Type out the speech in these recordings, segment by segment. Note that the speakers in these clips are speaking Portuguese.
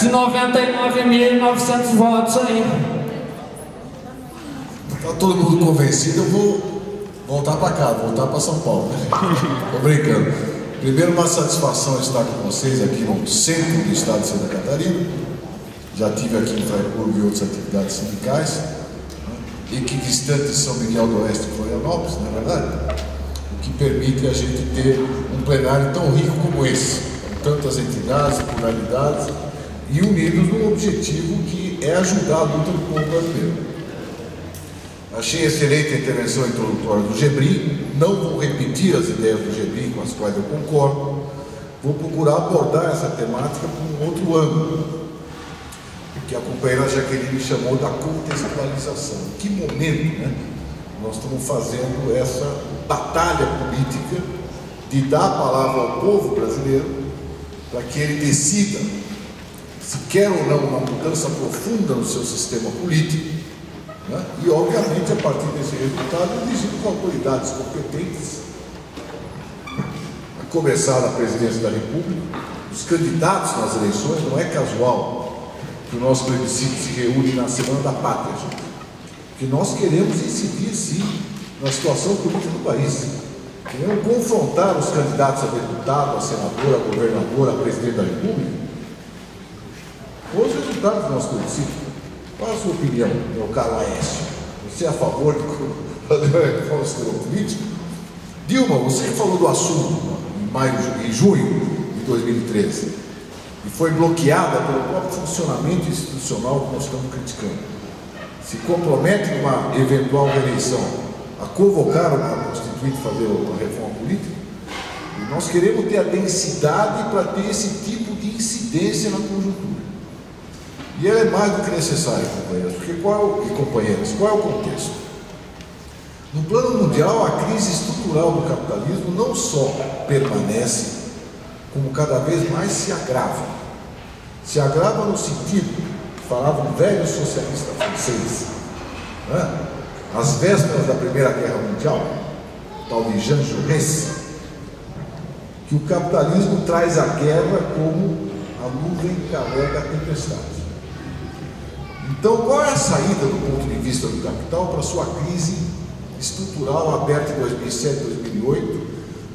299.900 votos aí. Tá todo mundo convencido, eu vou voltar para cá, voltar para São Paulo, né? Tô brincando. Primeiro, uma satisfação estar com vocês aqui no centro do estado de Santa Catarina. Já estive aqui em Freiburg e outras atividades sindicais, né? Equidistante de São Miguel do Oeste e Florianópolis, não é verdade? O que permite a gente ter um plenário tão rico como esse, com tantas entidades, pluralidades e unidos num objetivo que é ajudar a luta do povo brasileiro. Achei excelente a intervenção introdutória do Gebrim, não vou repetir as ideias do Gebrim com as quais eu concordo, vou procurar abordar essa temática por um outro ângulo, que a companheira Jaqueline chamou da contextualização. Em que momento, né, nós estamos fazendo essa batalha política de dar a palavra ao povo brasileiro para que ele decida se quer ou não uma mudança profunda no seu sistema político, né? E obviamente a partir desse resultado dirigido com autoridades competentes, a começar da presidência da República, os candidatos nas eleições. Não é casual que o nosso plebiscito se reúne na Semana da Pátria, gente. Porque nós queremos incidir, sim, na situação política do país. Queremos confrontar os candidatos a deputado, a senador, a governador, a presidente da República, com os resultados do nosso plebiscito. Qual a sua opinião, meu caro Aécio? Você é a favor de fazer uma reforma do sistema político? Dilma, você falou do assunto em junho de 2013 e foi bloqueada pelo próprio funcionamento institucional que nós estamos criticando. Se compromete numa eventual reeleição a convocar uma Constituinte fazer uma reforma política, e nós queremos ter a densidade para ter esse tipo de incidência na conjuntura. E ela é mais do que necessária, companheiros, porque qual é o contexto? No plano mundial, a crise estrutural do capitalismo não só permanece, como cada vez mais se agrava. Se agrava no sentido, falava um velho socialista francês, né? Às vésperas da Primeira Guerra Mundial, tal de Jean Jaurès, que o capitalismo traz a guerra como a nuvem carrega a tempestade. Então, qual é a saída do ponto de vista do capital para a sua crise estrutural aberta em 2007, 2008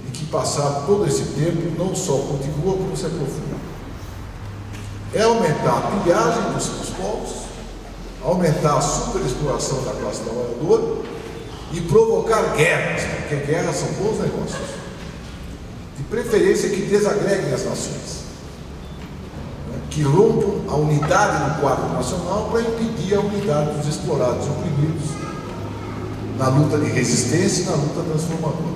e que, passado todo esse tempo, não só continua como se aprofunda? É aumentar a pilhagem dos povos, aumentar a superexploração da classe trabalhadora e provocar guerras, porque guerras são bons negócios, de preferência que desagreguem as nações, que rompam a unidade no quadro nacional para impedir a unidade dos explorados e oprimidos na luta de resistência e na luta transformadora.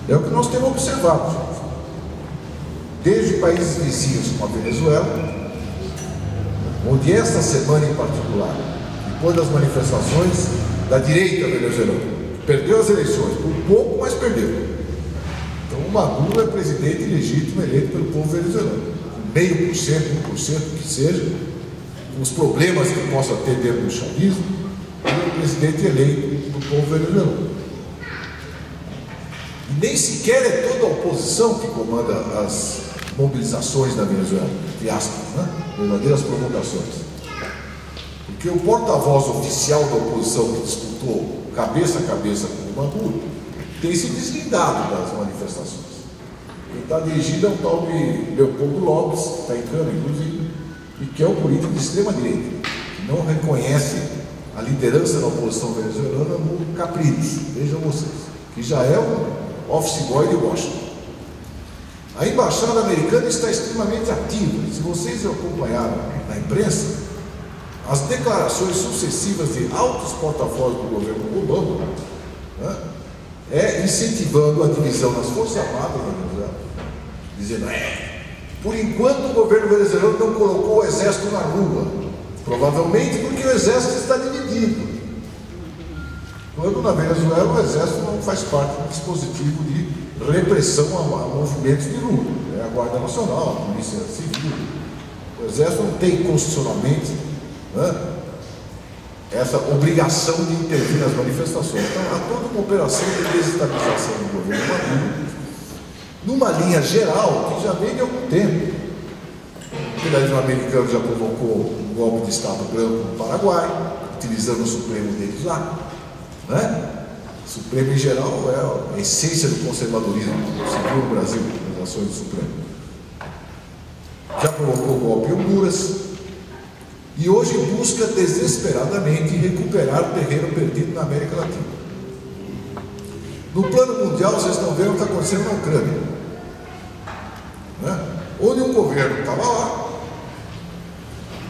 É o que nós temos observado, gente. Desde países vizinhos como a Venezuela, onde esta semana em particular, depois das manifestações da direita venezuelana, que perdeu as eleições, por pouco, mas perdeu. Então o Maduro é presidente legítimo eleito pelo povo venezuelano. 0,5%, 1% que seja, com os problemas que possa ter dentro do chavismo, ele é o presidente eleito do povo venezuelano. E nem sequer é toda a oposição que comanda as mobilizações da Venezuela, entre aspas, né? Verdadeiras provocações. Porque o porta-voz oficial da oposição que disputou cabeça a cabeça com o Maduro tem se deslindado das manifestações. Quem está dirigido é um tal de Leopoldo Lopes, que está em cana, inclusive, e que é um político de extrema-direita, que não reconhece a liderança da oposição venezuelana no Capriles, vejam vocês, que já é um office boy de Washington. A embaixada americana está extremamente ativa. Se vocês acompanharam na imprensa, as declarações sucessivas de altos porta-vozes do governo Obama, né, incentivando a divisão das Forças Armadas da Venezuela, dizendo, por enquanto o governo venezuelano não colocou o exército na rua, provavelmente porque o exército está dividido. Quando na Venezuela o exército não faz parte do dispositivo de repressão a movimentos de rua, é a Guarda Nacional, a Polícia Civil. O exército não tem constitucionalmente, né, essa obrigação de intervir nas manifestações. Então há toda uma operação de desestabilização do governo Maduro, numa linha geral que já vem de algum tempo. imperialismo americano já provocou um golpe de Estado branco no Paraguai, utilizando o Supremo deles lá, né? O Supremo, em geral, é a essência do conservadorismo civil no Brasil, as ações do Supremo. Já provocou o golpe em Honduras e hoje busca desesperadamente recuperar terreno perdido na América Latina. No plano mundial, vocês estão vendo o que está acontecendo na Ucrânia, né? Onde um governo estava lá,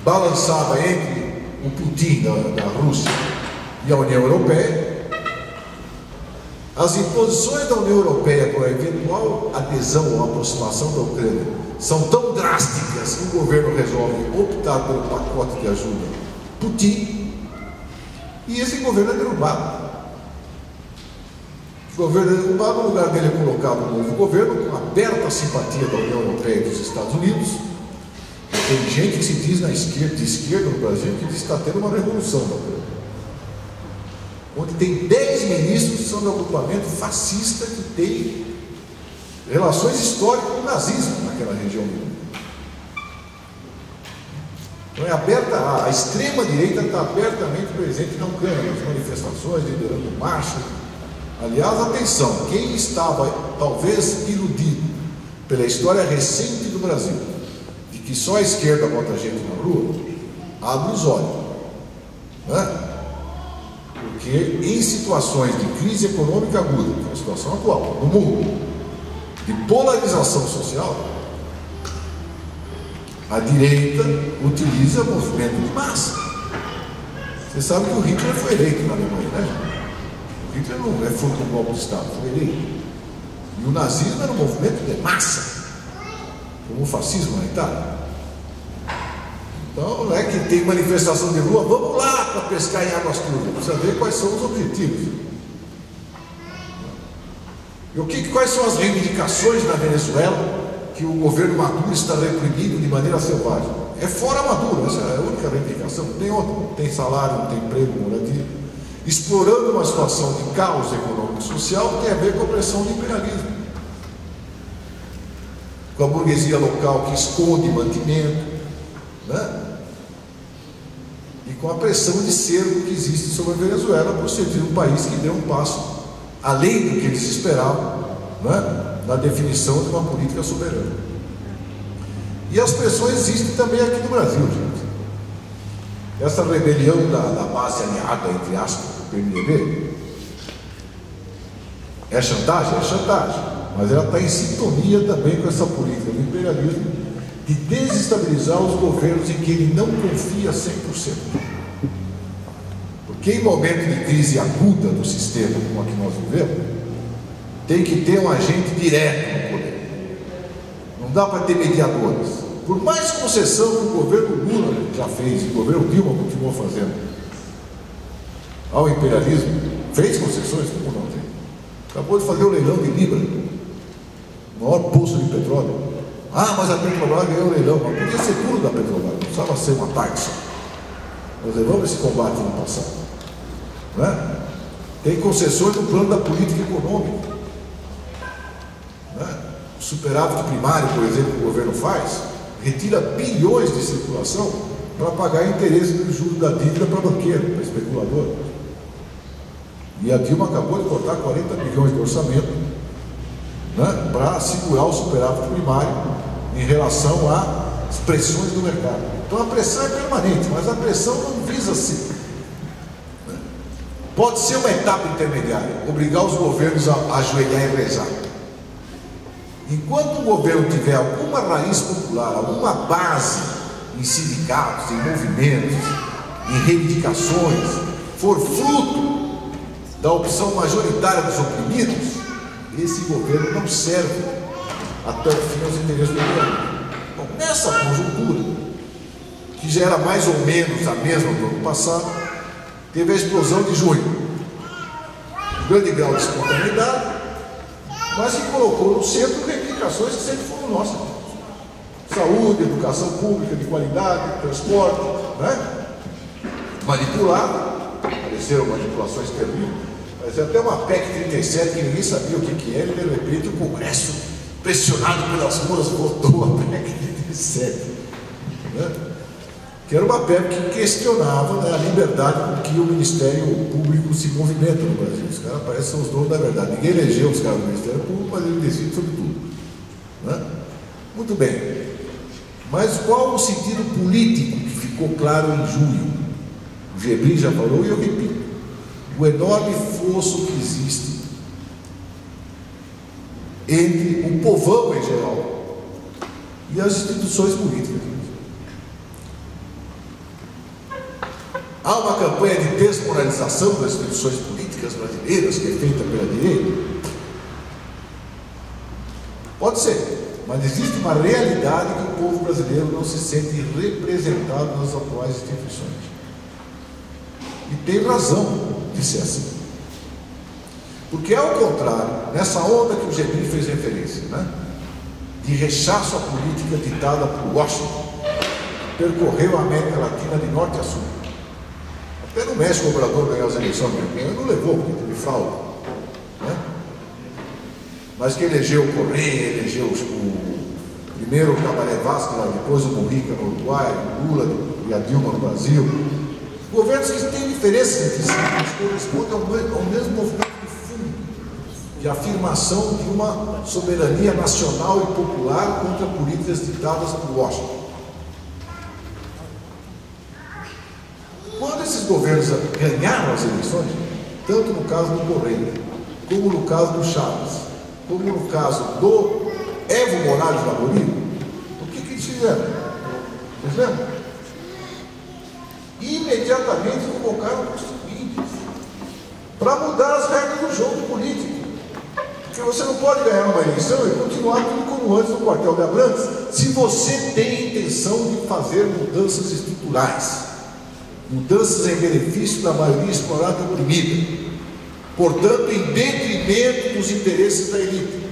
balançava entre o Putin da Rússia e a União Europeia. As imposições da União Europeia para a eventual adesão ou aproximação da Ucrânia são tão drásticas que o governo resolve optar pelo pacote de ajuda Putin, e esse governo é derrubado. O governo é derrubado, no lugar dele é colocado um novo governo com aberta simpatia da União Europeia e dos Estados Unidos. Tem gente que se diz de esquerda no Brasil que diz que está tendo uma revolução na Ucrânia, onde tem 10 ministros que são do agrupamento fascista que tem relações históricas com o nazismo naquela região do mundo. Então é aberta, a extrema-direita está abertamente presente na Ucrânia, nas manifestações, liderando marchas. Aliás, atenção, quem estava talvez iludido pela história recente do Brasil, de que só a esquerda bota gente na rua, abre os olhos, né? Porque em situações de crise econômica aguda, que é a situação atual no mundo, de polarização social, a direita utiliza movimento de massa. Você sabe que o Hitler foi eleito na Alemanha, né? O Hitler não é fruto do golpe de Estado, foi eleito. E o nazismo era um movimento de massa, como o fascismo na Itália. Então, não é que tem manifestação de rua, vamos lá para pescar em águas turvas, precisa ver quais são os objetivos. E quais são as reivindicações na Venezuela que o governo Maduro está reprimindo de maneira selvagem? É fora Maduro, essa é a única reivindicação, não tem outra, não tem salário, não tem emprego, moradia. Explorando uma situação de caos econômico e social que tem a ver com a pressão do imperialismo, com a burguesia local que esconde mantimento, né? E com a pressão de cerco que existe sobre a Venezuela por ser um país que deu um passo além do que eles esperavam, né? Na definição de uma política soberana. E as pressões existem também aqui no Brasil, gente. Essa rebelião da base aliada, entre aspas, do PMDB, é chantagem? É chantagem, mas ela está em sintonia também com essa política do imperialismo de desestabilizar os governos em que ele não confia 100%. Porque em momento de crise aguda do sistema, como a que nós vivemos, tem que ter um agente direto no poder. Não dá para ter mediadores. Por mais concessão que o governo Lula já fez, o governo Dilma continuou fazendo ao imperialismo, fez concessões, como não tem? Acabou de fazer o leilão de Libra, o maior poço de petróleo. Ah, mas a Petrobras ganhou o leilão, mas podia ser tudo da Petrobras, não precisava ser uma parte só. Nós levamos esse combate no passado, né? Tem concessões no plano da política econômica, né? O superávit primário, por exemplo, que o governo faz, retira bilhões de circulação para pagar interesse do juros da dívida para banqueiro, para especulador. E a Dilma acabou de cortar 40 bilhões de orçamento, né, para segurar o superávit primário em relação às pressões do mercado. Então a pressão é permanente, mas a pressão não visa se. Pode ser uma etapa intermediária, obrigar os governos a ajoelhar e rezar. Enquanto o governo tiver alguma raiz popular, alguma base em sindicatos, em movimentos, em reivindicações, for fruto da opção majoritária dos oprimidos, esse governo não serve até o fim aos interesses do governo. Bom, nessa conjuntura, que já era mais ou menos a mesma do ano passado, teve a explosão de junho. Um grande grau de espontaneidade, mas que colocou no centro reivindicações que sempre foram nossas. Saúde, educação pública de qualidade, transporte, né? Manipulado, apareceram manipulações terríveis, mas é até uma PEC 37 que ninguém sabia o que era, e de repente o Congresso, pressionado pelas ruas, votou a PEC 37. que era uma PEC que questionava, né, a liberdade com que o Ministério Público se movimenta no Brasil. Os caras parecem ser os donos da verdade. Ninguém elegeu os caras do Ministério Público, mas ele decide sobre tudo. Né? Muito bem. Mas qual o sentido político que ficou claro em junho? O Gebrim já falou e eu repito. O enorme fosso que existe entre o povão em geral e as instituições políticas. Há uma campanha de desmoralização das instituições políticas brasileiras que é feita pela direita? Pode ser, mas existe uma realidade que o povo brasileiro não se sente representado nas atuais instituições. E tem razão de ser assim. Porque, ao contrário, nessa onda que o Gebrim fez referência, né, de rechaço à política ditada por Washington, percorreu a América Latina de norte a sul. Até no México o Obrador ganhou as eleições, ele não levou, porque teve fraude. Né? Mas que elegeu o Correia, elegeu o primeiro o Cabaré Vasco, depois o Mujica no Uruguai, o Lula e a Dilma no Brasil. Governos que têm diferenças entre si, mas correspondem ao mesmo movimento de fundo, de afirmação de uma soberania nacional e popular contra políticas ditadas por Washington. Quando esses governos ganharam as eleições, tanto no caso do Correia, como no caso do Chaves, como no caso do Evo Morales da Bolívia, o que eles fizeram? Vocês lembram? Imediatamente convocaram constituintes para mudar as regras do jogo político. Porque você não pode ganhar uma eleição e continuar tudo como antes no quartel de Abrantes, se você tem a intenção de fazer mudanças estruturais, mudanças em benefício da maioria explorada e oprimida, portanto, em detrimento dos interesses da elite.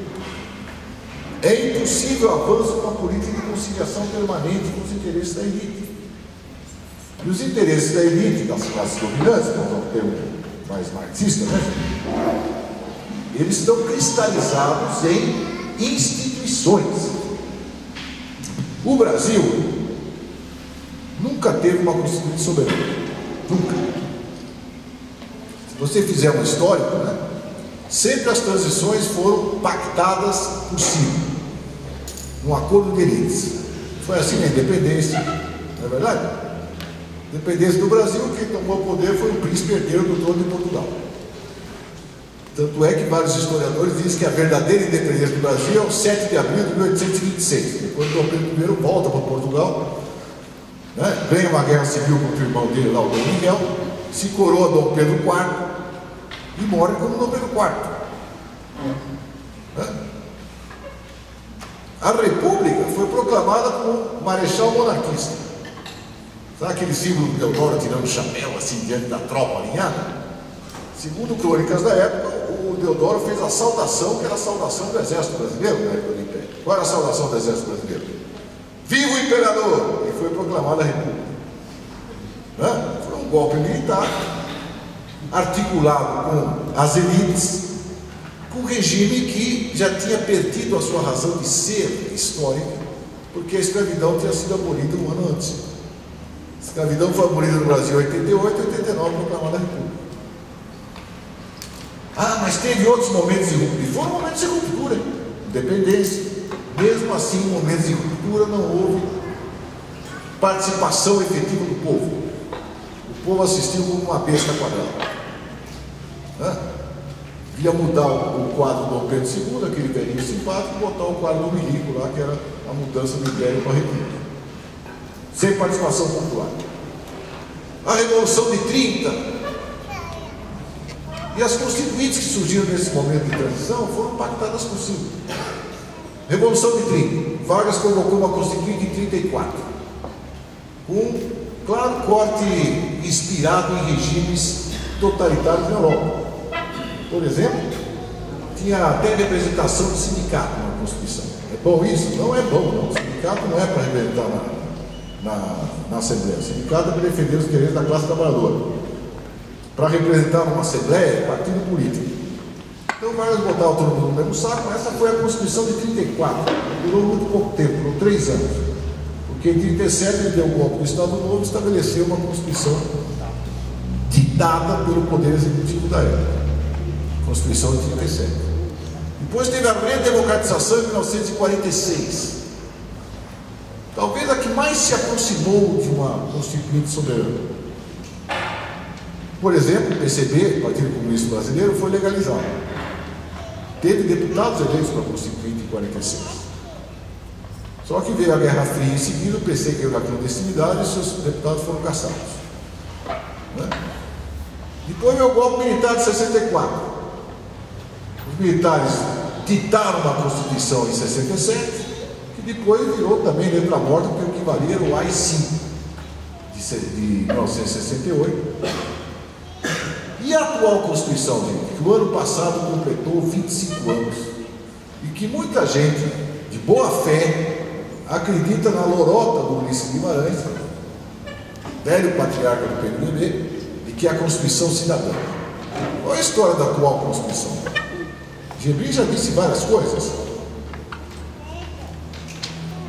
É impossível avanço com a política de conciliação permanente com os interesses da elite. E os interesses da elite, das classes dominantes, que é um termo mais marxista, né? Eles estão cristalizados em instituições. O Brasil nunca teve uma constituinte soberana. Nunca. Se você fizer um histórico, né? Sempre as transições foram pactadas por cima, num acordo de elites. Foi assim na independência, não é verdade? Independência do Brasil, quem tomou o poder foi o príncipe herdeiro do trono de Portugal. Tanto é que vários historiadores dizem que a verdadeira independência do Brasil é o 7 de abril de 1826, quando Dom Pedro I volta para Portugal, né, ganha uma guerra civil contra o irmão dele lá, o Dom Miguel, se coroa Dom Pedro IV e morre como Dom Pedro IV. Né? A República foi proclamada como marechal monarquista. Sabe aquele símbolo do Deodoro tirando o chapéu assim diante da tropa alinhada? Segundo crônicas da época, o Deodoro fez a saudação, que era a saudação do Exército Brasileiro na época do Império. Qual era a saudação do Exército Brasileiro? Viva o Imperador! E foi proclamada a República. Né? Foi um golpe militar, articulado com as elites, com um regime que já tinha perdido a sua razão de ser histórica, porque a escravidão tinha sido abolida um ano antes. A escravidão foi abolida no Brasil em 88 e 89, proclamada a República. Ah, mas teve outros momentos de ruptura. E foram momentos de ruptura, independência. Mesmo assim, em momentos de ruptura, não houve participação efetiva do povo. O povo assistiu como uma besta quadrada. Ia mudar o quadro do Dom Pedro II, aquele velhinho simpático, e botar o quadro do Milico lá, que era a mudança do Império para a República. Sem participação popular. A Revolução de 30 e as constituintes que surgiram nesse momento de transição foram pactadas por cima. Revolução de 30. Vargas convocou uma constituinte em 34, com claro corte inspirado em regimes totalitários na Europa. Por exemplo, tinha até representação de sindicato na Constituição. É bom isso? Não é bom, não. O sindicato não é para representar na Assembleia. O sindicato é para defender os interesses da classe trabalhadora. Para representar uma Assembleia, partido político. Então, Vargas botava todo mundo no mesmo saco. Essa foi a Constituição de 34. Durou muito pouco tempo, durou 3 anos. Porque em 37 ele deu um golpe do Estado Novo e estabeleceu uma Constituição ditada pelo Poder Executivo da época. Constituição de 37. Depois teve a redemocratização em 1946. Talvez a que mais se aproximou de uma Constituinte soberana. Por exemplo, o PCB, Partido Comunista Brasileiro, foi legalizado. Teve deputados eleitos para a Constituinte em 46. Só que veio a Guerra Fria em seguida, o PC caiu na clandestinidade e seus deputados foram caçados. Né? Depois veio o golpe militar de 64. Os militares ditaram uma Constituição em 67, que depois virou também letra morta, porque o que valia era o AI-5 de 1968. E a atual Constituição, gente, que o ano passado completou 25 anos, e que muita gente, de boa fé, acredita na lorota do Ulisses Guimarães, velho patriarca do PMDB, de que é a Constituição cidadã. Qual é a história da atual Constituição? Gebrim já disse várias coisas.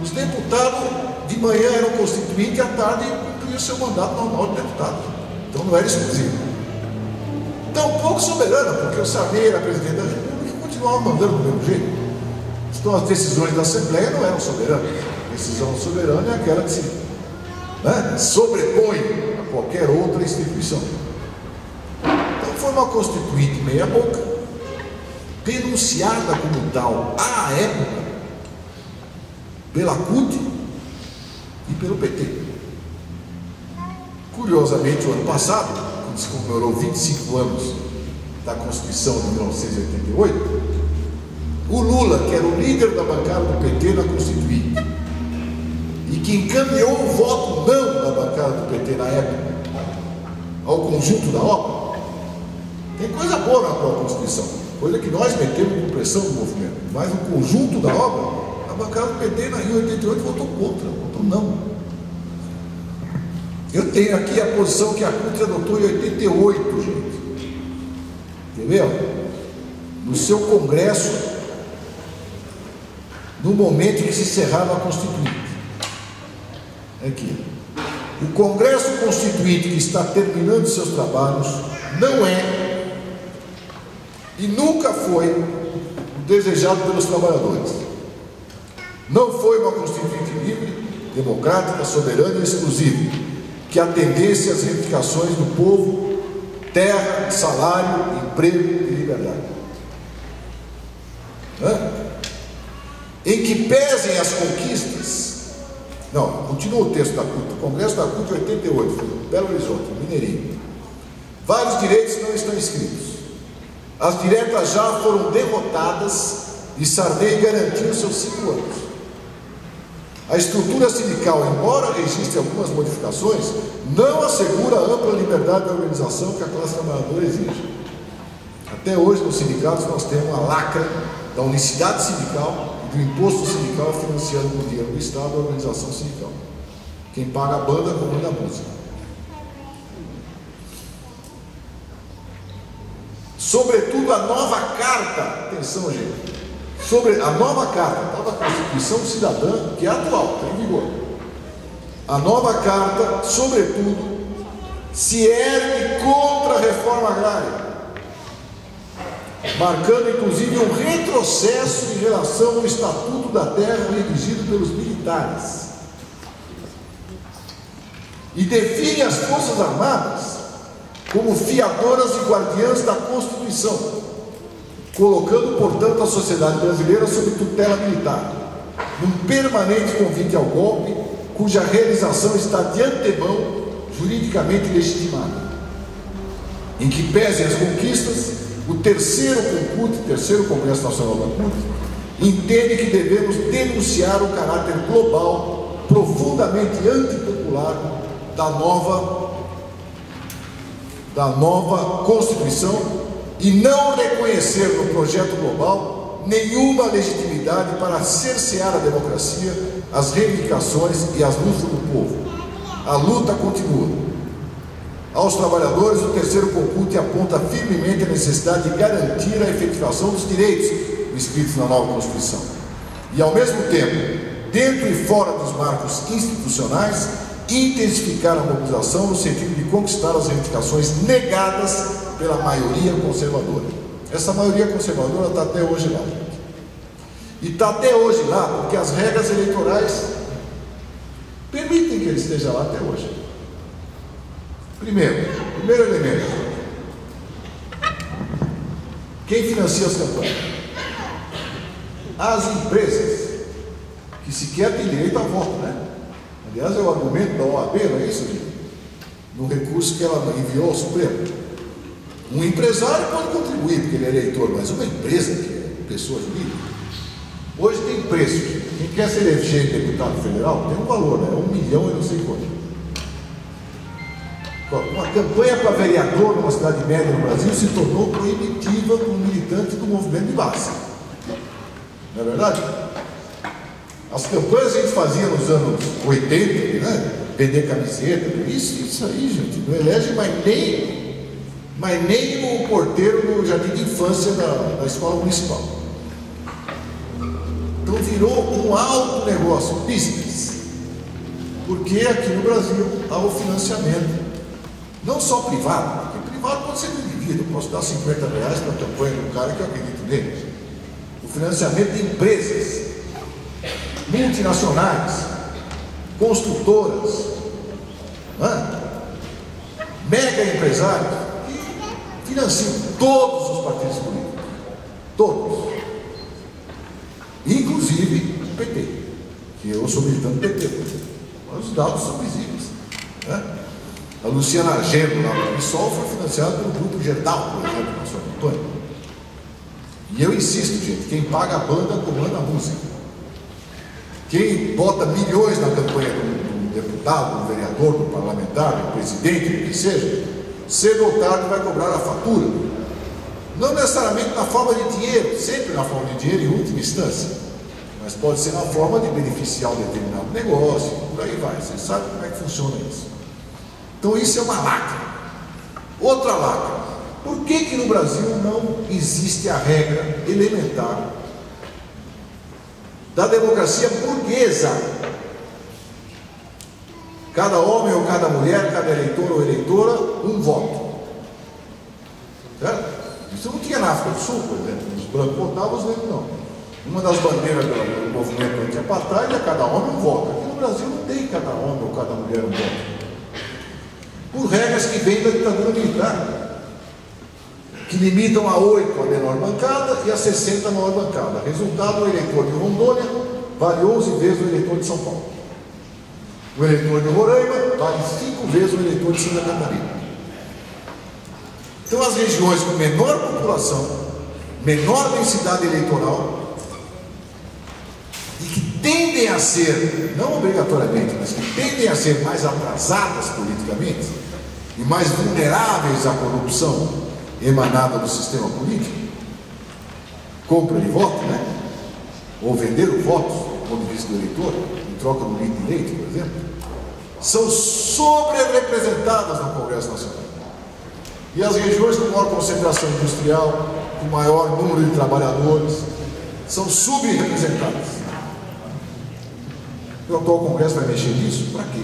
Os deputados de manhã eram constituintes e à tarde cumpriam o seu mandato normal de deputado. Então não era exclusivo. Tampouco soberana, porque o Sarney era presidente da República e continuava mandando do mesmo jeito. Então as decisões da Assembleia não eram soberanas. A decisão soberana é aquela que se sobrepõe a qualquer outra instituição. Então foi uma Constituinte meia boca, denunciada como tal à época pela CUT e pelo PT. Curiosamente, o ano passado, quando se comemorou 25 anos da Constituição de 1988, o Lula, que era o líder da bancada do PT na Constituinte e que encaminhou o voto não da bancada do PT na época ao conjunto da obra, tem coisa boa na atual Constituição, coisa que nós metemos com pressão no movimento, mas o conjunto da obra, a bancada do PT em 88 votou contra, votou não. Eu tenho aqui a posição que a CUT adotou em 88, gente. Entendeu? No seu congresso, no momento em que se encerrava a Constituinte. Aqui. O Congresso Constituinte que está terminando seus trabalhos não é e nunca foi o desejado pelos trabalhadores. Não foi uma Constituinte livre, democrática, soberana e exclusiva, que atendesse às reivindicações do povo, terra, salário, emprego e liberdade. Em que pesem as conquistas. Não, continua o texto da CUT, o Congresso da CUT 88, foi em Belo Horizonte, Mineirinho. Vários direitos não estão inscritos. As diretas já foram derrotadas e Sarney garantiu seus 5 anos. A estrutura sindical, embora registre algumas modificações, não assegura a ampla liberdade de organização que a classe trabalhadora exige. Até hoje, nos sindicatos, nós temos a lacra da unicidade sindical e do imposto sindical financiando com o dinheiro do Estado a organização sindical. Quem paga a banda comanda a música. Sobretudo a nova carta, atenção, gente, sobre a nova carta, a nova Constituição Cidadã, que é atual, está em vigor. A nova carta, sobretudo, se ergue contra a reforma agrária, marcando inclusive um retrocesso em relação ao Estatuto da Terra redigido pelos militares. E define as Forças Armadas como fiadoras e guardiãs da Constituição, colocando, portanto, a sociedade brasileira sob tutela militar, num permanente convite ao golpe, cuja realização está de antemão juridicamente legitimada. Em que pesem as conquistas, o terceiro Congresso Nacional da CUT entende que devemos denunciar o caráter global, profundamente antipopular da nova Constituição e não reconhecer no projeto global nenhuma legitimidade para cercear a democracia, as reivindicações e as lutas do povo. A luta continua. Aos trabalhadores, o terceiro Concute aponta firmemente a necessidade de garantir a efetivação dos direitos inscritos na nova Constituição. E, ao mesmo tempo, dentro e fora dos marcos institucionais e intensificar a mobilização no sentido de conquistar as reivindicações negadas pela maioria conservadora. Essa maioria conservadora está até hoje lá, gente. E está até hoje lá porque as regras eleitorais permitem que ele esteja lá até hoje. Primeiro elemento: quem financia as campanhas? As empresas, que sequer têm direito a voto, né? Aliás, é o argumento da OAB, não é isso, gente? No recurso que ela enviou ao Supremo. Um empresário pode contribuir porque ele é eleitor, mas uma empresa, que é pessoa jurídica, hoje tem preço. Quem quer se eleger deputado federal tem um valor, né? 1 milhão e não sei quanto. Uma campanha para vereador numa cidade média no Brasil se tornou proibitiva para um militante do movimento de base. Não é verdade? As campanhas a gente fazia nos anos 80, né? Vender camiseta, isso aí, gente, não elege mais nem o porteiro no jardim de infância da escola municipal. Então virou um alto negócio, business. Porque aqui no Brasil há o financiamento, não só privado, porque privado pode ser do indivíduo, eu posso dar 50 reais para a campanha do cara que eu acredito nele. O financiamento de empresas multinacionais, construtoras, mega empresários que financiam todos os partidos políticos, todos, inclusive o PT, que eu sou militante do PT, mas os dados são visíveis, né? A Luciana Argento, lá no PSOL, foi financiada pelo Grupo Gerdau, por exemplo, na sua campanha. E eu insisto, gente, quem paga a banda comanda a música. Quem bota milhões na campanha do deputado, do vereador, do parlamentar, do presidente, do que seja, cedo ou tarde vai cobrar a fatura. Não necessariamente na forma de dinheiro, sempre na forma de dinheiro em última instância, mas pode ser na forma de beneficiar um determinado negócio, por aí vai. Você sabe como é que funciona isso. Então isso é uma lacra. Outra lacra: por que no Brasil não existe a regra elementar da democracia burguesa? Cada homem ou cada mulher, cada eleitor ou eleitora, um voto. Certo? Isso não tinha na África do Sul, por exemplo. Os brancos votavam, os negros não. Uma das bandeiras do movimento anti-apartheid é cada homem um voto. Aqui no Brasil não tem cada homem ou cada mulher um voto. Por regras que vêm da ditadura militar, que limitam a 8 a menor bancada e a 60 a maior bancada. Resultado: o eleitor de Rondônia vale 11 vezes o eleitor de São Paulo. O eleitor de Roraima vale 5 vezes o eleitor de Santa Catarina. Então as regiões com menor população, menor densidade eleitoral, e que tendem a ser, não obrigatoriamente, mas que tendem a ser mais atrasadas politicamente e mais vulneráveis à corrupção emanada do sistema político, compra de voto, né? Ou vender o voto do ponto de vista do eleitor, em troca do litro de leite, por exemplo, são sobre-representadas no Congresso Nacional. E as regiões com maior concentração industrial, com maior número de trabalhadores, são subrepresentadas. O atual Congresso vai mexer nisso? Para quê?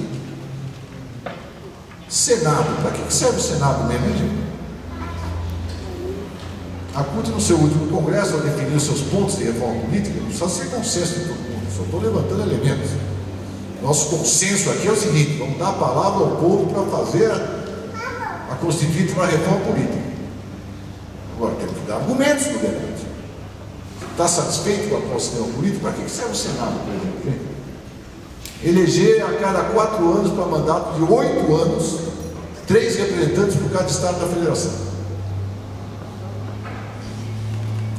Senado, para que serve o Senado mesmo, gente? A CUT, no seu último congresso, ao definir os seus pontos de reforma política, não precisa ser consenso de todo mundo, só estou levantando elementos. Nosso consenso aqui é o seguinte: vamos dar a palavra ao povo para fazer a constituinte uma reforma política. Agora, temos que dar argumentos no debate. Está satisfeito com o atual sistema político? Para que serve o Senado, por exemplo? Eleger a cada 4 anos, para mandato de 8 anos, 3 representantes por cada estado da federação.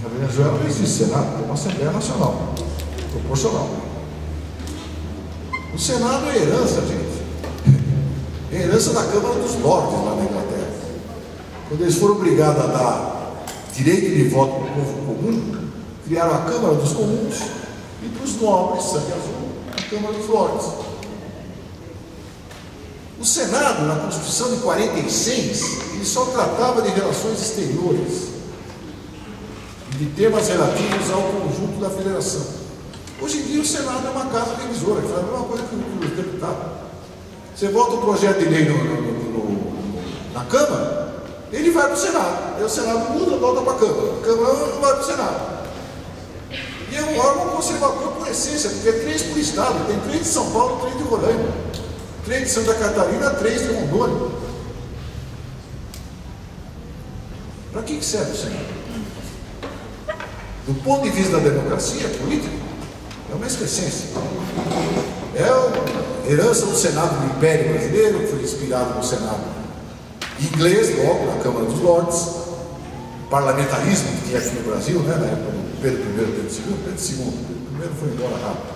Na Venezuela não existe Senado, tem uma Assembleia Nacional, proporcional. O Senado é herança, gente. É herança da Câmara dos Lordes, lá na Inglaterra. Quando eles foram obrigados a dar direito de voto para o povo comum, criaram a Câmara dos Comuns e para os nobres, sangue azul, a Câmara dos Lordes. O Senado, na Constituição de 46, ele só tratava de relações exteriores e de temas relativos ao conjunto da federação. Hoje em dia o Senado é uma casa revisora, que faz a mesma coisa que o deputado. Você vota um projeto de lei na Câmara, ele vai para o Senado. Aí o Senado muda, volta para a Câmara. A Câmara não vai para o Senado. E é um órgão conservador por essência, porque é 3 por estado. Tem 3 de São Paulo, 3 de Roraima, 3 de Santa Catarina, 3 de Rondônia. Para que serve o Senado? Do ponto de vista da democracia política, é uma excrescência. É a herança do Senado do Império Brasileiro, que foi inspirado no Senado inglês, logo na Câmara dos Lordes, parlamentarismo que tinha aqui no Brasil, né, na época do Pedro I, Pedro II, Pedro II. O primeiro foi embora rápido.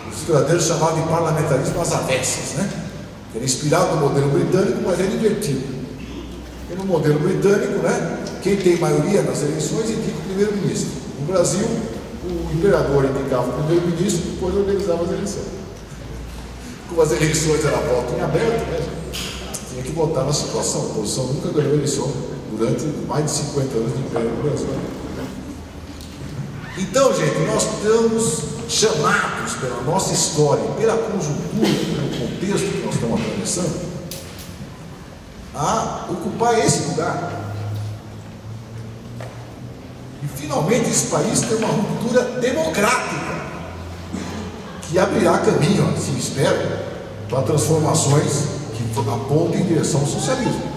Os historiadores chamavam de parlamentarismo às avessas, né? Era inspirado no modelo britânico, mas era invertido. E no modelo britânico, né, quem tem maioria nas eleições indica o primeiro-ministro. No Brasil, o imperador indicava o primeiro-ministro e depois organizava as eleições. Como as eleições eram voto em aberto, né, tinha que votar na situação. A oposição nunca ganhou eleição durante mais de 50 anos de império no Brasil. Então, gente, nós estamos chamados pela nossa história, pela conjuntura, pelo contexto que nós estamos atravessando, a ocupar esse lugar. E finalmente esse país tem uma ruptura democrática que abrirá caminho, assim espero, para transformações que apontem em direção ao socialismo.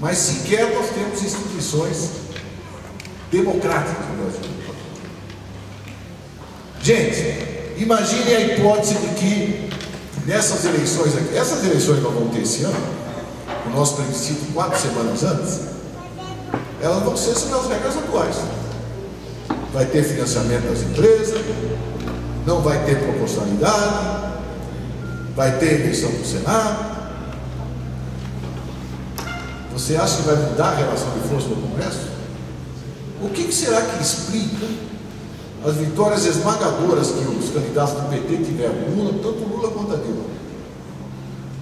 Mas sequer nós temos instituições democráticas no Brasil. Gente, imagine a hipótese de que nessas eleições aqui, essas eleições que nós vamos ter esse ano, o nosso plebiscito 4 semanas antes, elas vão ser sobre as regras atuais. Vai ter financiamento das empresas, não vai ter proporcionalidade, vai ter eleição do Senado. Você acha que vai mudar a relação de força no Congresso? O que será que explica as vitórias esmagadoras que os candidatos do PT tiveram, tanto Lula quanto a Dilma,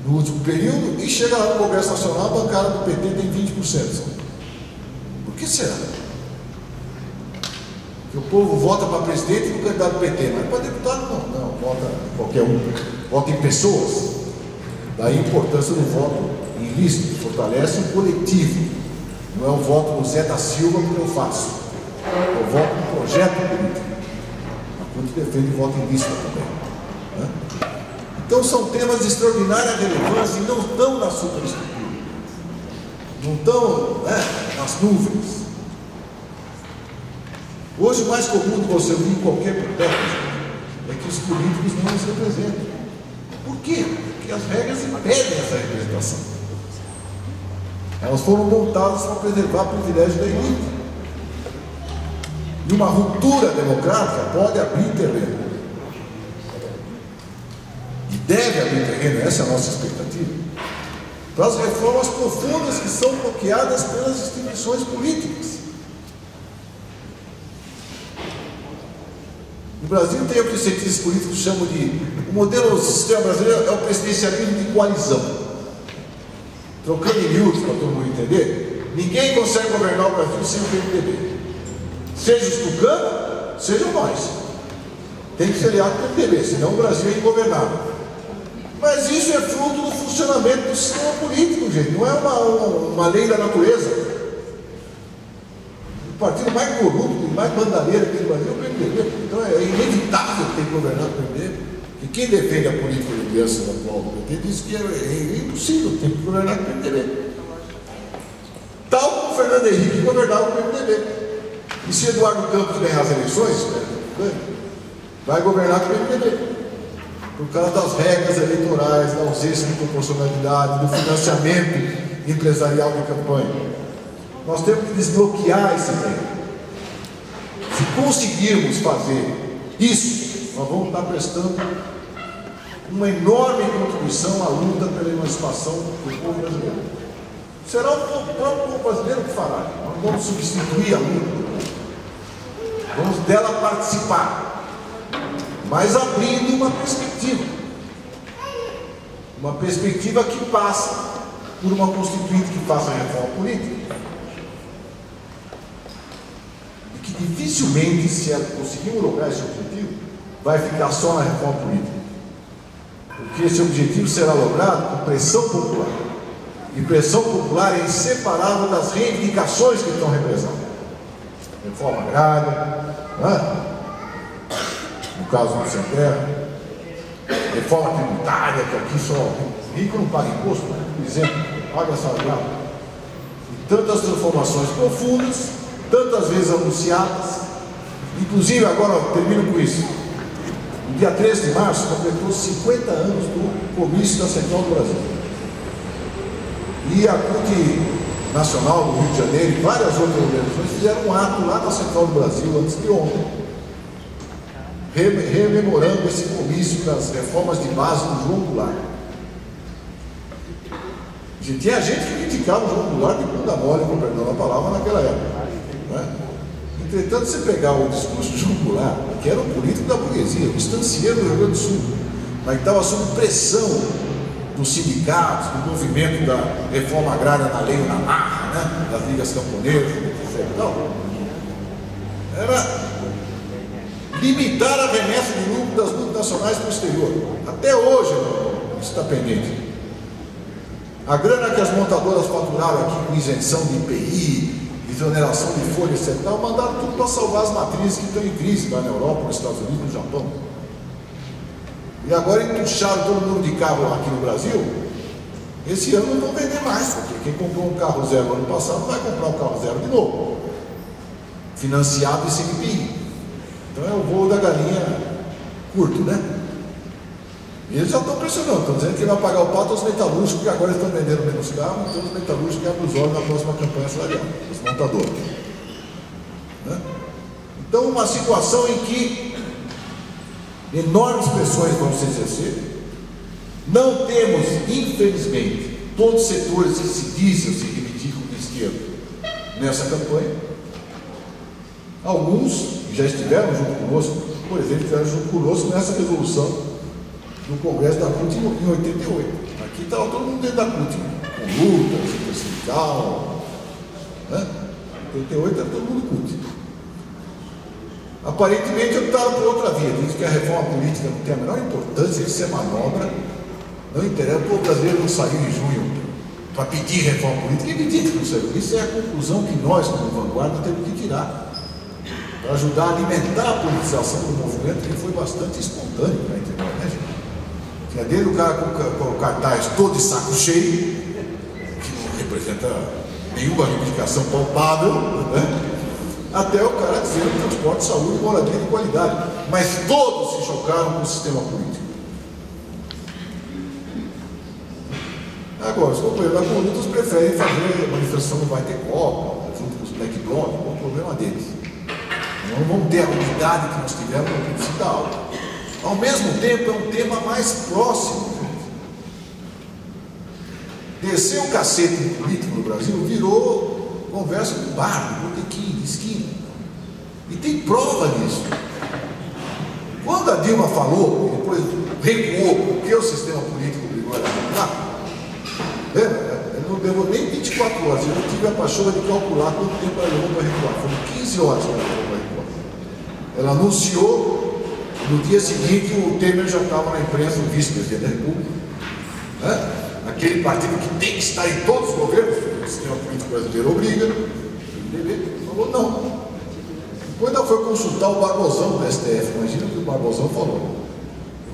no último período, e chega lá no Congresso Nacional, a bancada do PT tem 20%. Por que será? Que o povo vota para presidente e no candidato do PT, mas para deputado não, vota qualquer um, vota em pessoas. Daí a importância do voto em lista, que fortalece o coletivo. Não é o voto no Zé da Silva que eu faço, é o voto no projeto político. A CUT defende o voto em lista também, né? Então são temas de extraordinária relevância e não estão na superestrutura, não estão, né, nas nuvens. Hoje o mais comum de você ouvir em qualquer protesto é que os políticos não nos representam. Por quê? Porque as regras impedem essa representação. Elas foram montadas para preservar o privilégio da elite. E uma ruptura democrática pode abrir terreno. E deve abrir terreno, essa é a nossa expectativa, para as reformas profundas que são bloqueadas pelas instituições políticas. No Brasil tem o que os cientistas políticos chamam de... O modelo do sistema brasileiro é o presidencialismo de coalizão. Trocando em miúdos para todo mundo entender, ninguém consegue governar o Brasil sem o PMDB. Seja os tucanos, sejam nós. Tem que ser aliado com o PMDB, senão o Brasil é ingovernável. Mas isso é fruto do funcionamento do sistema político, gente. Não é uma lei da natureza. O partido mais corrupto e mais bandalheiro aqui no Brasil é o PMDB. Então é inevitável ter que governar com o PMDB. E quem defende a política de liderança da atual do PT diz que é impossível ter que governar com o PMDB. Tal como o Fernando Henrique governava com o PMDB. E se Eduardo Campos ganhar as eleições, vai governar com o PMDB. Por causa das regras eleitorais, da ausência de proporcionalidade, do financiamento empresarial de campanha. Nós temos que desbloquear esse tempo. Se conseguirmos fazer isso, nós vamos estar prestando uma enorme contribuição à luta pela emancipação do povo brasileiro. Será o próprio povo brasileiro que fará. Nós vamos substituir a luta. Vamos dela participar. Mas abrindo uma perspectiva. Uma perspectiva que passa por uma constituinte que faça a reforma política. E que dificilmente, se conseguirmos lograr esse objetivo, vai ficar só na reforma política. Porque esse objetivo será logrado com pressão popular. E pressão popular é inseparável das reivindicações que estão represadas. Reforma agrária, né? No caso do Sem Terra, reforma tributária, que aqui só rico não paga imposto, né? Por exemplo, paga salarial. E tantas transformações profundas, tantas vezes anunciadas. Inclusive, agora eu termino com isso. No dia 13 de março, completou 50 anos do comício da Central do Brasil. E a CUT Nacional do Rio de Janeiro e várias outras organizações fizeram um ato lá na Central do Brasil, antes de ontem, rememorando esse comício das reformas de base do João Goulart. Tinha gente que criticava o João Goulart de bunda mole, com perdão da palavra, naquela época. Né? Entretanto, você pegar o discurso do João Goulart, que era um político da burguesia, um estancieiro do Rio Grande do Sul, mas que estava sob pressão dos sindicatos, do movimento da reforma agrária na lei ou na marra, né? Das ligas camponesas, etc. Era limitar a remessa de lucro das multinacionais para o exterior. Até hoje isso está pendente. A grana que as montadoras faturaram aqui com isenção de IPI, exoneração de folha, etc., mandaram tudo para salvar as matrizes que estão em crise lá na Europa, nos Estados Unidos, no Japão. E agora entucharam todo mundo de carro aqui no Brasil. Esse ano não vão vender mais, porque quem comprou um carro zero ano passado vai comprar um carro zero de novo, financiado e sem IPI. Então é o voo da galinha curto, né? E eles já estão pressionando, estão dizendo que vai pagar o pato aos metalúrgicos, que agora estão vendendo menos carro, então os metalúrgicos que abrem os olhos na próxima campanha salarial, os montadores. Né? Então, uma situação em que enormes pressões vão se exercer. Não temos, infelizmente, todos os setores que se dizem ou se reivindicam de esquerda nessa campanha. Alguns já estiveram junto conosco, por exemplo, estiveram junto conosco nessa resolução do Congresso da CUT em 88. Aqui estava todo mundo dentro da CUT, com luta, setor sindical, né? Em 88 era todo mundo CUT. Aparentemente optaram por outra via, diz que a reforma política não tem a menor importância, isso é manobra, não interessa, o povo brasileiro não saiu em junho para pedir reforma política, é evidente que não saiu. Isso é a conclusão que nós, como vanguarda, temos que tirar, para ajudar a alimentar a politização do movimento, que foi bastante espontâneo na internet, né, gente? Tinha desde o cara com o cartaz todo de saco cheio, que não representa nenhuma reivindicação palpável, né? Até o cara dizendo transporte, saúde, moradia de qualidade. Mas todos se chocaram com o sistema político. Agora, os companheiros da Corruptos preferem fazer manifestação no Vai Ter Copa, junto com os Black Bloc, é o problema deles. Não vão ter a habilidade que nós tivemos no princípio da aula. Ao mesmo tempo, é um tema mais próximo. Descer o cacete político no Brasil virou conversa de bar, de botequim, de esquina. E tem prova disso. Quando a Dilma falou, e depois recuou, porque o sistema político obrigou ela a recuar, ele não levou nem 24 horas. Eu tive a paixão de calcular quanto tempo ela levou para recuar. Foram 15 horas que ela levou para recuar. Ela anunciou, no dia seguinte o Temer já estava na imprensa, o vice-presidente da República, né? Aquele partido que tem que estar em todos os governos, o sistema político brasileiro obriga, ele falou não. Depois ela foi consultar o Barbosão do STF, imagina o que o Barbosão falou.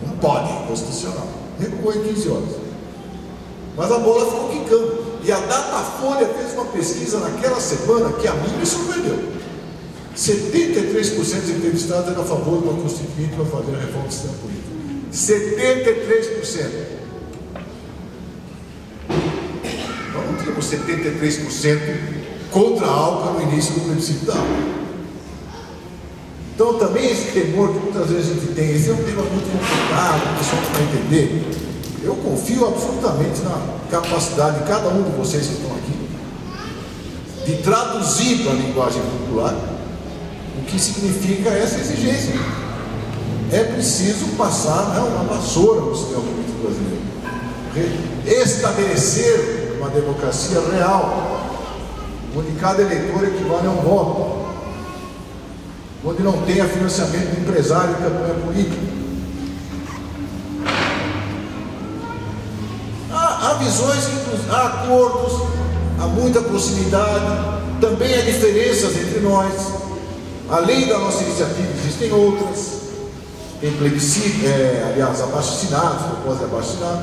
Não pode, constitucional. Recuou em 15 horas. Mas a bola ficou quicando. E a Datafolha fez uma pesquisa naquela semana que a mim me surpreendeu. 73% dos entrevistados eram a favor de uma constituinte para fazer a reforma do sistema político. 73%. Nós não tínhamos 73% contra a ALCA no início do plebiscito da ALCA. Então também esse temor que muitas vezes a gente tem, esse é um tema muito complicado, o pessoal não vai entender. Eu confio absolutamente na capacidade de cada um de vocês que estão aqui de traduzir para a linguagem popular o que significa essa exigência. É preciso passar uma vassoura no sistema político brasileiro. Estabelecer uma democracia real, onde cada eleitor equivale a um voto. onde não tenha financiamento de empresário e campanha política. Há visões, há acordos, há muita proximidade, também há diferenças entre nós. Além da nossa iniciativa, existem outras. Tem plebiscito, abaixo-assinados, propósito de abaixo-assinado.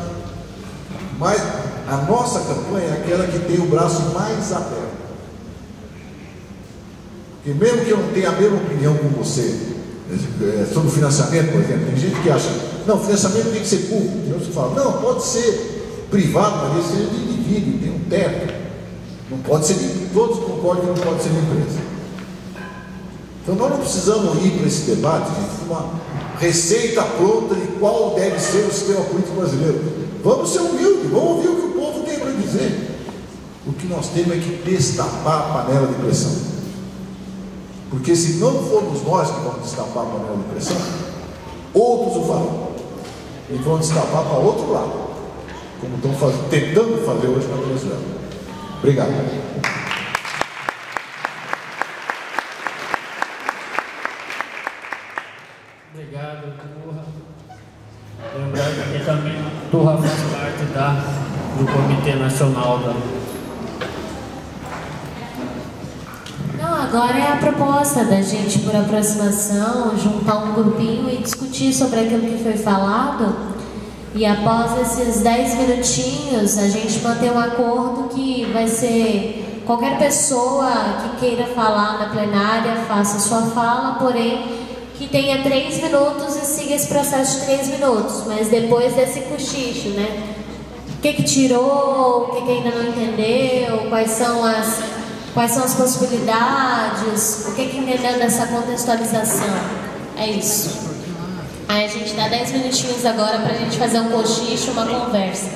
Mas a nossa campanha é aquela que tem o braço mais aberto. Porque mesmo que eu não tenha a mesma opinião com você sobre o financiamento, por exemplo, tem gente que acha, não, o financiamento tem que ser público. Tem outros que falam, não, pode ser privado, mas esse seja de indivíduo, tem um teto. Não pode ser de, todos concordam que não pode ser de empresa. Então nós não precisamos ir para esse debate, gente, com uma receita pronta de qual deve ser o sistema político brasileiro. Vamos ser humildes, vamos ouvir o que o povo tem para dizer. O que nós temos é que destapar a panela de pressão. Porque se não formos nós que vamos destapar a panela de pressão, outros o farão. E vão destapar para outro lado, como estão tentando fazer hoje na Venezuela. Obrigado. Obrigado, Turra. Lembrando que também Turra faz parte do Comitê Nacional da... Não, agora é a proposta da gente, por aproximação, juntar um grupinho e discutir sobre aquilo que foi falado. E após esses 10 minutinhos, a gente manter um acordo que vai ser qualquer pessoa que queira falar na plenária, faça sua fala, porém que tenha 3 minutos e siga esse processo de 3 minutos, mas depois desse cochicho, né? O que tirou, o que ainda não entendeu, quais são as possibilidades, o que entendeu dessa contextualização. É isso. Aí a gente dá 10 minutinhos agora pra gente fazer um cochicho, uma conversa.